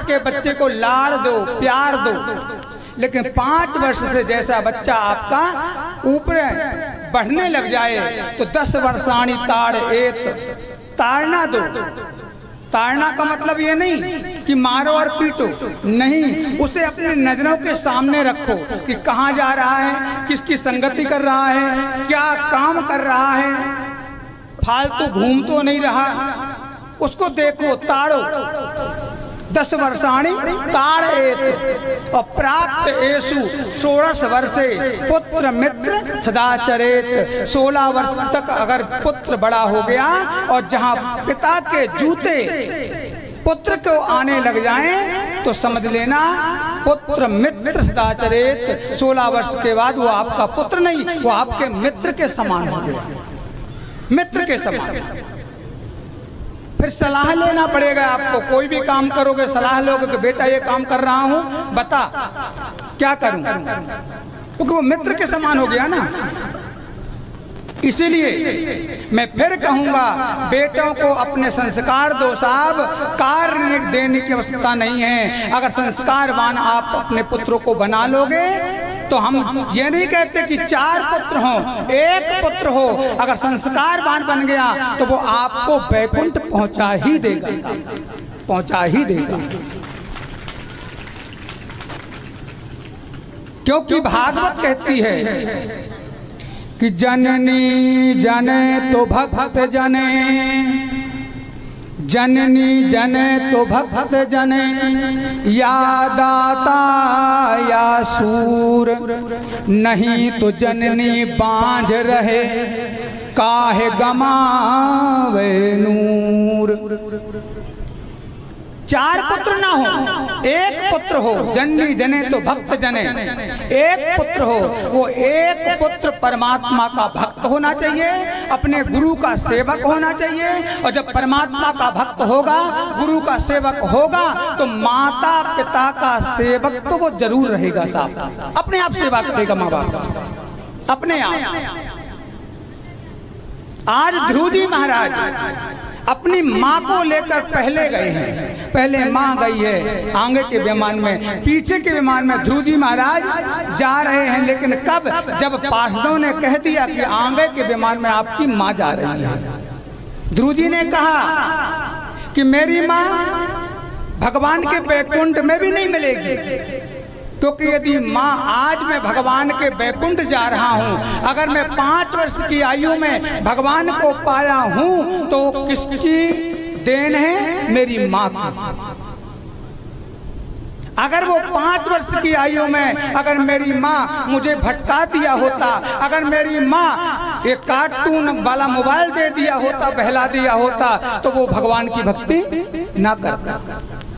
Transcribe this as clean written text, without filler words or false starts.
के बच्चे को लाड़ दो, प्यार दो, लेकिन 5 वर्ष से जैसा बच्चा आपका ऊपर बढ़ने लग जाए तो 10 वर्षाणी ताड़ एत, ताड़ना दो। ताड़ना का मतलब ये नहीं कि मारो और पीटो, नहीं, उसे अपने नजरों के सामने रखो कि कहाँ जा रहा है, किसकी संगति कर रहा है, क्या काम कर रहा है, फालतू घूम तो नहीं रहा, उसको देखो, ताड़ो। 10 वर्षाणी ताड़ेत और प्राप्त एसु 16 वर्षे पुत्र मित्र सदाचरेत। 16 वर्ष तक अगर पुत्र बड़ा हो गया और जहां पिता के जूते पुत्र को आने लग जाएं तो समझ लेना पुत्र मित्र सदाचरेत। 16 वर्ष के बाद वो आपका पुत्र नहीं, वो आपके मित्र के समान हो गया, मित्र के समान। फिर सलाह लेना पड़ेगा आपको, कोई भी काम करोगे सलाह लोगे कि बेटा ये काम कर रहा हूं, बता क्या करूं, क्योंकि वो मित्र के समान हो गया ना। इसीलिए मैं फिर कहूंगा बेटों को अपने संस्कार दो साहब, कार्य देने की आवश्यकता नहीं है। अगर संस्कारवान आप अपने पुत्रों को बना लोगे तो हम ये नहीं कहते कि 4 पुत्र हों, 1 पुत्र हो, अगर संस्कारवान बन गया तो वो आपको वैकुंठ पहुंचा ही देगा, पहुंचा ही देगा। क्योंकि भागवत कहती है कि जननी जने तो भक्त जने, जननी जने तो भक्त जने, या दाता या सूर, नहीं तो जननी बांझ रहे, काहे गमावे नूर। 4 पुत्र ना हो, 1 पुत्र हो, जननी जने तो भक्त जने, 1 पुत्र हो, वो 1 पुत्र परमात्मा का भक्त होना चाहिए, अपने गुरु का सेवक होना चाहिए। और जब परमात्मा का भक्त होगा, गुरु का सेवक होगा, तो माता पिता का सेवक तो वो जरूर रहेगा साहब, अपने आप सेवा करेगा माँ बाप, अपने आप। आज ध्रुव जी महाराज अपनी माँ को लेकर पहले गए हैं, पहले माँ गई है आगे के विमान में, पीछे के विमान में ध्रुव जी महाराज जा रहे हैं। लेकिन कब? जब पार्षदों ने कह दिया कि आगे के विमान में आपकी माँ जा रही है। ध्रुव जी ने कहा कि मेरी माँ भगवान के वैकुंठ में भी नहीं मिलेगी, क्योंकि यदि माँ आज मैं भगवान के वैकुंठ जा रहा हूँ, अगर मैं 5 वर्ष की आयु में भगवान को पाया हूँ तो किसकी देन है? मेरी माँ की। अगर वो 5 वर्ष की आयु में अगर मेरी माँ मुझे भटका दिया होता, अगर मेरी माँ एक कार्टून वाला मोबाइल दे दिया होता, बहला दिया होता, तो वो भगवान की भक्ति ना करता।